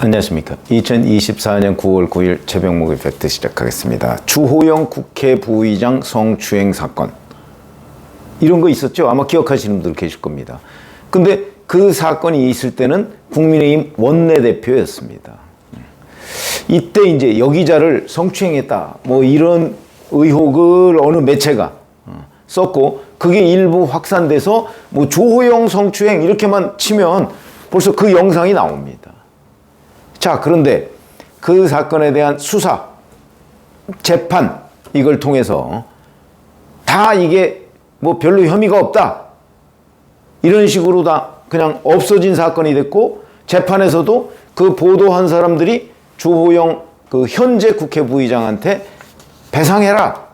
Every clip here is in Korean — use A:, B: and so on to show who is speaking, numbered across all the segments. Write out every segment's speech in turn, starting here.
A: 안녕하십니까. 2024년 9월 9일 최병목의 팩트 시작하겠습니다. 주호영 국회 부의장 성추행 사건. 이런 거 있었죠? 아마 기억하시는 분들 계실 겁니다. 근데 그 사건이 있을 때는 국민의힘 원내대표였습니다. 이때 이제 여기자를 성추행했다. 뭐 이런 의혹을 어느 매체가 썼고, 그게 일부 확산돼서 뭐 주호영 성추행 이렇게만 치면 벌써 그 영상이 나옵니다. 자, 그런데 그 사건에 대한 수사, 재판, 이걸 통해서 다 이게 뭐 별로 혐의가 없다. 이런 식으로 다 그냥 없어진 사건이 됐고, 재판에서도 그 보도한 사람들이 주호영 그 현재 국회 부의장한테 배상해라.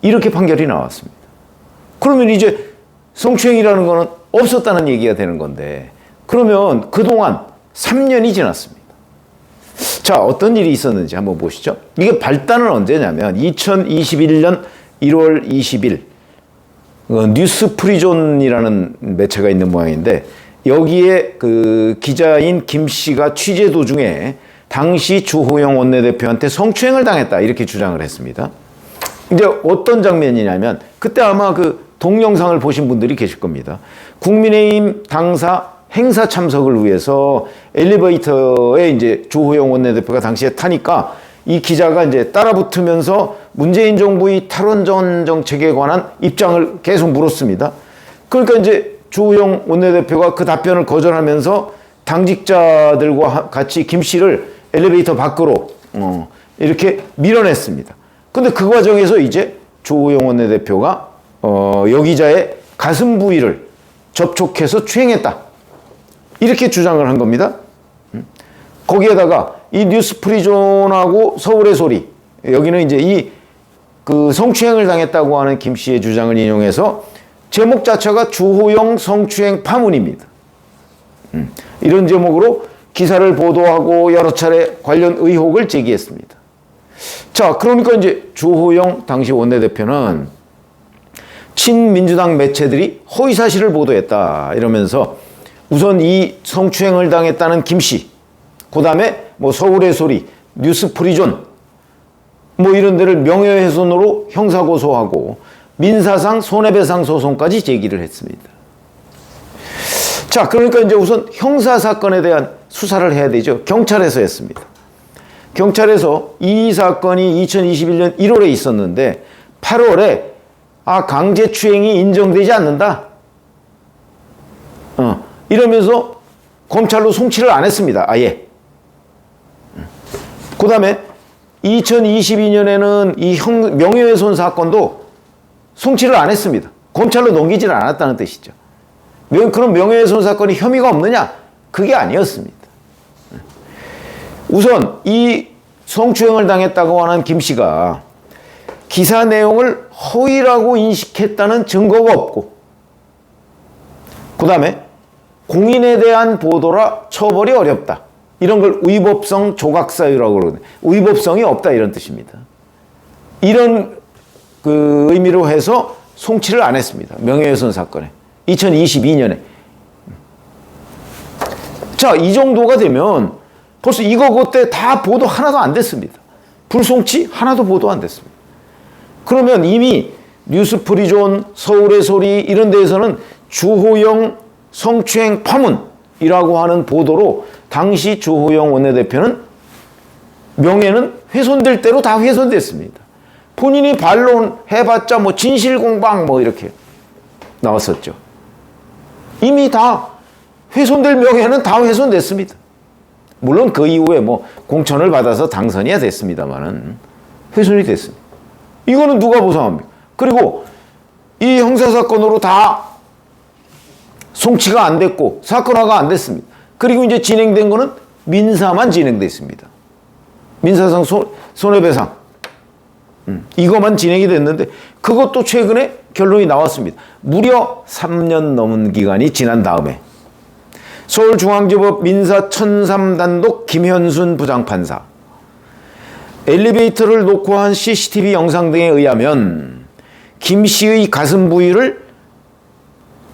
A: 이렇게 판결이 나왔습니다. 그러면 이제 성추행이라는 거는 없었다는 얘기가 되는 건데, 그러면 그동안 3년이 지났습니다. 자, 어떤 일이 있었는지 한번 보시죠. 이게 발단은 언제냐면 2021년 1월 20일 뉴스프리존이라는 매체가 있는 모양인데, 여기에 그 기자인 김 씨가 취재 도중에 당시 주호영 원내대표한테 성추행을 당했다 이렇게 주장을 했습니다. 이제 어떤 장면이냐면, 그때 아마 그 동영상을 보신 분들이 계실 겁니다. 국민의힘 당사 행사 참석을 위해서 엘리베이터에 이제 주호영 원내대표가 당시에 타니까 이 기자가 이제 따라 붙으면서 문재인 정부의 탈원전 정책에 관한 입장을 계속 물었습니다. 그러니까 이제 주호영 원내대표가 그 답변을 거절하면서 당직자들과 같이 김 씨를 엘리베이터 밖으로 이렇게 밀어냈습니다. 근데 그 과정에서 이제 주호영 원내대표가 여기자의 가슴 부위를 접촉해서 추행했다. 이렇게 주장을 한 겁니다. 거기에다가 이 뉴스프리존하고 서울의 소리, 여기는 이제 이 그 성추행을 당했다고 하는 김 씨의 주장을 인용해서 제목 자체가 주호영 성추행 파문입니다. 이런 제목으로 기사를 보도하고 여러 차례 관련 의혹을 제기했습니다. 자, 그러니까 이제 주호영 당시 원내대표는 친민주당 매체들이 허위사실을 보도했다 이러면서 우선 이 성추행을 당했다는 김 씨, 그 다음에 뭐 서울의 소리, 뉴스프리존, 뭐 이런 데를 명예훼손으로 형사고소하고 민사상 손해배상 소송까지 제기를 했습니다. 자, 그러니까 이제 우선 형사사건에 대한 수사를 해야 되죠. 경찰에서 했습니다. 경찰에서 이 사건이 2021년 1월에 있었는데 8월에 강제추행이 인정되지 않는다. 이러면서 검찰로 송치를 안 했습니다. 아예. 그 다음에 2022년에는 이 명예훼손 사건도 송치를 안 했습니다. 검찰로 넘기지를 않았다는 뜻이죠. 그럼 명예훼손 사건이 혐의가 없느냐? 그게 아니었습니다. 우선 이 성추행을 당했다고 하는 김 씨가 기사 내용을 허위라고 인식했다는 증거가 없고, 그 다음에 공인에 대한 보도라 처벌이 어렵다. 이런 걸 위법성 조각사유라고 그러거든요. 위법성이 없다 이런 뜻입니다. 이런 그 의미로 해서 송치를 안 했습니다. 명예훼손 사건에. 2022년에. 자, 이 정도가 되면 벌써 이거 그때 다 보도 하나도 안 됐습니다. 불송치 하나도 보도 안 됐습니다. 그러면 이미 뉴스프리존, 서울의 소리 이런 데에서는 주호영 성추행 파문이라고 하는 보도로 당시 주호영 원내대표는 명예는 훼손될 대로 다 훼손됐습니다. 본인이 반론해봤자 뭐 진실공방 뭐 이렇게 나왔었죠. 이미 다 훼손될 명예는 다 훼손됐습니다. 물론 그 이후에 뭐 공천을 받아서 당선이야 됐습니다만은 훼손이 됐습니다. 이거는 누가 보상합니까? 그리고 이 형사사건으로 다 송치가 안 됐고 사건화가 안 됐습니다. 그리고 이제 진행된 거는 민사만 진행됐습니다. 민사상 손해배상. 이것만 진행이 됐는데 그것도 최근에 결론이 나왔습니다. 무려 3년 넘은 기간이 지난 다음에 서울중앙지법 민사 1003단독 김현순 부장판사, 엘리베이터를 놓고 한 CCTV 영상 등에 의하면 김 씨의 가슴 부위를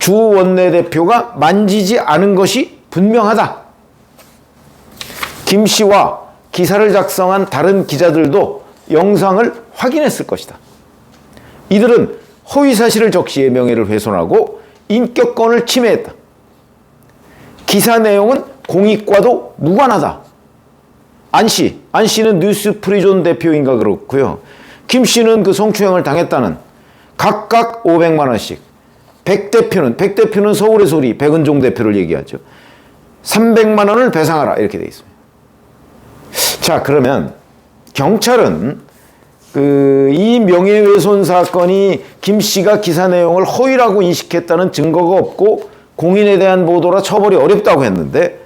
A: 주 원내대표가 만지지 않은 것이 분명하다. 김 씨와 기사를 작성한 다른 기자들도 영상을 확인했을 것이다. 이들은 허위사실을 적시해 명예를 훼손하고 인격권을 침해했다. 기사 내용은 공익과도 무관하다. 안 씨는 뉴스프리존 대표인가 그렇고요. 김 씨는 그 성추행을 당했다는 각각 500만 원씩, 백 대표는 서울의 소리 백은종 대표를 얘기하죠. 300만 원을 배상하라 이렇게 돼 있습니다. 자, 그러면 경찰은 이 명예훼손 사건이 김 씨가 기사 내용을 허위라고 인식했다는 증거가 없고 공인에 대한 보도라 처벌이 어렵다고 했는데,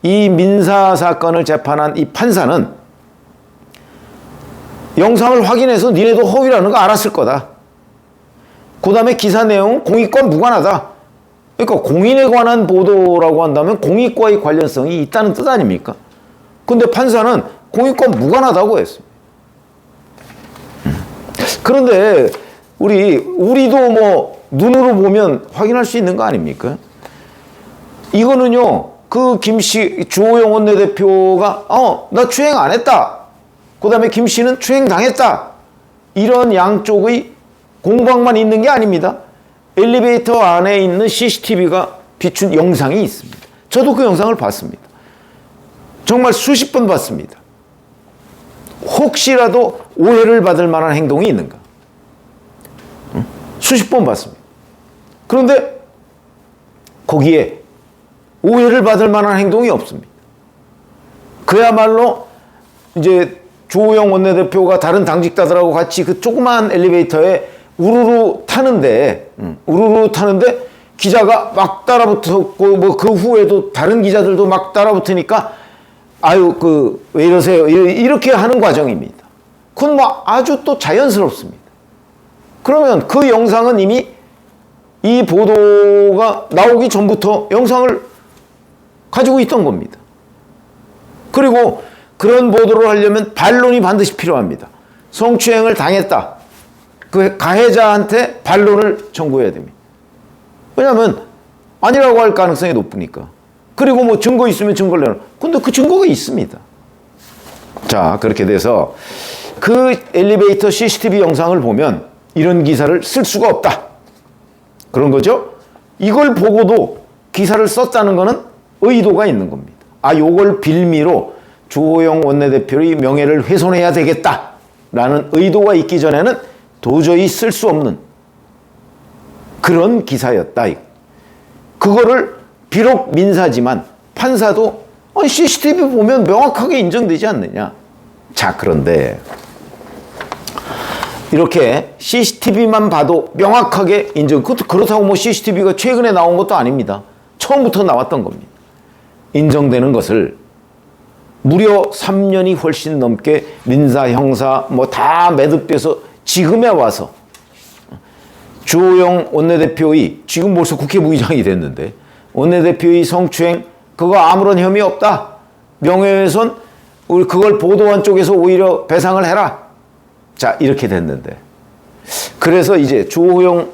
A: 이 민사 사건을 재판한 이 판사는 영상을 확인해서 니네도 허위라는 거 알았을 거다. 그 다음에 기사 내용은 공익과 무관하다. 그러니까 공인에 관한 보도라고 한다면 공익과의 관련성이 있다는 뜻 아닙니까? 근데 판사는 공익과 무관하다고 했습니다. 그런데 우리도 뭐 눈으로 보면 확인할 수 있는 거 아닙니까? 이거는요, 그 김씨, 주호영 원내대표가 나 추행 안 했다. 그 다음에 김 씨는 추행 당했다. 이런 양쪽의 공방만 있는 게 아닙니다. 엘리베이터 안에 있는 CCTV가 비춘 영상이 있습니다. 저도 그 영상을 봤습니다. 정말 수십 번 봤습니다. 혹시라도 오해를 받을 만한 행동이 있는가? 수십 번 봤습니다. 그런데 거기에 오해를 받을 만한 행동이 없습니다. 그야말로 이제 주호영 원내대표가 다른 당직자들하고 같이 그 조그만 엘리베이터에 우르르 타는데 기자가 막 따라붙었고, 뭐 그 후에도 다른 기자들도 막 따라붙으니까 왜 이러세요? 이렇게 하는 과정입니다. 그건 뭐 아주 또 자연스럽습니다. 그러면 그 영상은 이미 이 보도가 나오기 전부터 영상을 가지고 있던 겁니다. 그리고 그런 보도를 하려면 반론이 반드시 필요합니다. 성추행을 당했다. 그 가해자한테 반론을 청구해야 됩니다. 왜냐하면 아니라고 할 가능성이 높으니까. 그리고 뭐 증거 있으면 증거를 내라. 근데 그 증거가 있습니다. 자, 그렇게 돼서 그 엘리베이터 CCTV 영상을 보면 이런 기사를 쓸 수가 없다. 그런 거죠. 이걸 보고도 기사를 썼다는 거는 의도가 있는 겁니다. 요걸 빌미로 주호영 원내대표의 명예를 훼손해야 되겠다라는 의도가 있기 전에는 도저히 쓸 수 없는 그런 기사였다. 그거를 비록 민사지만 판사도 CCTV 보면 명확하게 인정되지 않느냐. 자, 그런데 이렇게 CCTV만 봐도 명확하게 인정. 그렇다고 뭐 CCTV가 최근에 나온 것도 아닙니다. 처음부터 나왔던 겁니다. 인정되는 것을 무려 3년이 훨씬 넘게 민사, 형사 뭐 다 매듭돼서 지금에 와서 주호영 원내대표의, 지금 벌써 국회 부의장이 됐는데, 원내대표의 성추행 그거 아무런 혐의 없다. 명예훼손 우리 그걸 보도한 쪽에서 오히려 배상을 해라. 자, 이렇게 됐는데, 그래서 이제 주호영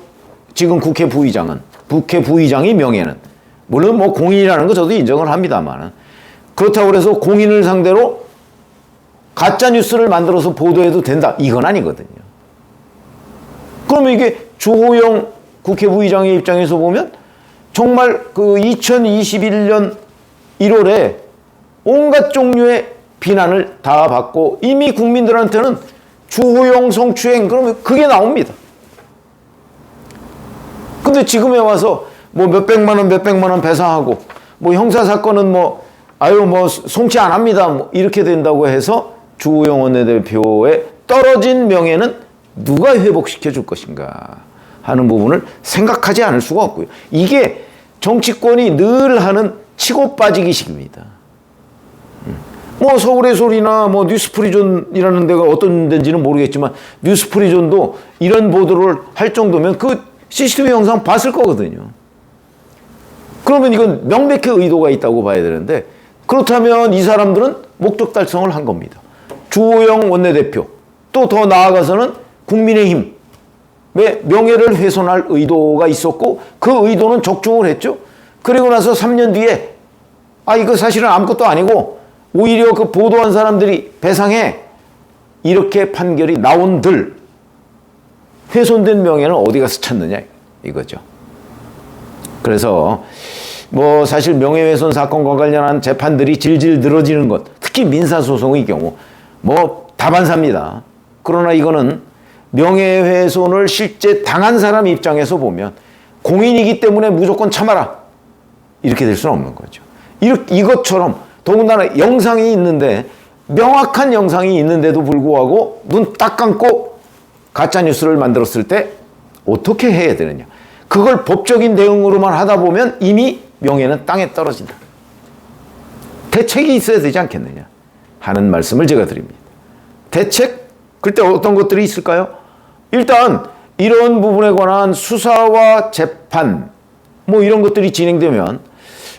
A: 지금 국회 부의장의 명예는 물론 뭐 공인이라는 거 저도 인정을 합니다만, 그렇다고 해서 공인을 상대로 가짜 뉴스를 만들어서 보도해도 된다, 이건 아니거든요. 그러면 이게 주호영 국회 부의장의 입장에서 보면 정말 그 2021년 1월에 온갖 종류의 비난을 다 받고 이미 국민들한테는 주호영 성추행 그러면 그게 나옵니다. 근데 지금에 와서 뭐 몇백만 원 배상하고 뭐 형사사건은 뭐 송치 안 합니다. 뭐 이렇게 된다고 해서 주호영 원내대표의 떨어진 명예는 누가 회복시켜 줄 것인가 하는 부분을 생각하지 않을 수가 없고요. 이게 정치권이 늘 하는 치고 빠지기식입니다. 뭐 서울의 소리나 뭐 뉴스프리존이라는 데가 어떤 데인지는 모르겠지만 뉴스프리존도 이런 보도를 할 정도면 그 CCTV 영상 봤을 거거든요. 그러면 이건 명백히 의도가 있다고 봐야 되는데, 그렇다면 이 사람들은 목적 달성을 한 겁니다. 주호영 원내대표, 또 더 나아가서는 국민의힘 명예를 훼손할 의도가 있었고 그 의도는 적중을 했죠. 그리고 나서 3년 뒤에 이거 사실은 아무것도 아니고 오히려 그 보도한 사람들이 배상해, 이렇게 판결이 나온들 훼손된 명예는 어디 가서 찾느냐 이거죠. 그래서 뭐 사실 명예훼손 사건과 관련한 재판들이 질질 늘어지는 것, 특히 민사소송의 경우 뭐 다반사입니다. 그러나 이거는 명예훼손을 실제 당한 사람 입장에서 보면 공인이기 때문에 무조건 참아라, 이렇게 될 수는 없는 거죠. 이것처럼 더군다나 영상이 있는데, 명확한 영상이 있는데도 불구하고 눈 딱 감고 가짜뉴스를 만들었을 때 어떻게 해야 되느냐. 그걸 법적인 대응으로만 하다 보면 이미 명예는 땅에 떨어진다. 대책이 있어야 되지 않겠느냐 하는 말씀을 제가 드립니다. 대책? 그때 어떤 것들이 있을까요? 일단 이런 부분에 관한 수사와 재판 뭐 이런 것들이 진행되면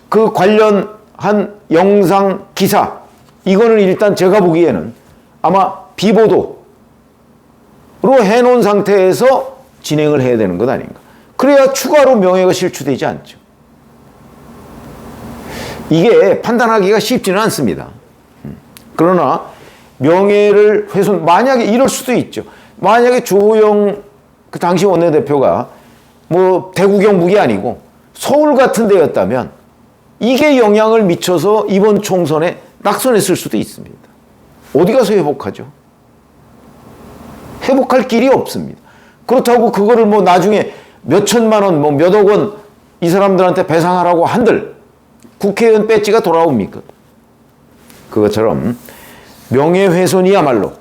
A: 그 관련한 영상 기사, 이거는 일단 제가 보기에는 아마 비보도로 해놓은 상태에서 진행을 해야 되는 것 아닌가. 그래야 추가로 명예가 실추되지 않죠. 이게 판단하기가 쉽지는 않습니다. 그러나 명예를 훼손, 만약에 이럴 수도 있죠. 만약에 주호영 그 당시 원내대표가 뭐 대구 경북이 아니고 서울 같은 데였다면 이게 영향을 미쳐서 이번 총선에 낙선했을 수도 있습니다. 어디 가서 회복하죠? 회복할 길이 없습니다. 그렇다고 그거를 뭐 나중에 몇 천만 원, 뭐 몇억 원 이 사람들한테 배상하라고 한들 국회의원 배지가 돌아옵니까? 그것처럼 명예훼손이야말로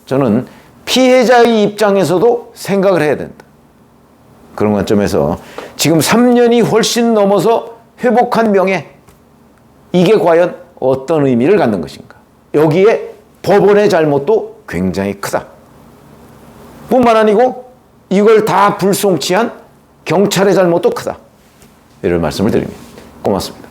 A: 저는 피해자의 입장에서도 생각을 해야 된다. 그런 관점에서 지금 3년이 훨씬 넘어서 회복한 명예, 이게 과연 어떤 의미를 갖는 것인가. 여기에 법원의 잘못도 굉장히 크다. 뿐만 아니고 이걸 다 불송치한 경찰의 잘못도 크다. 이런 말씀을 드립니다. 고맙습니다.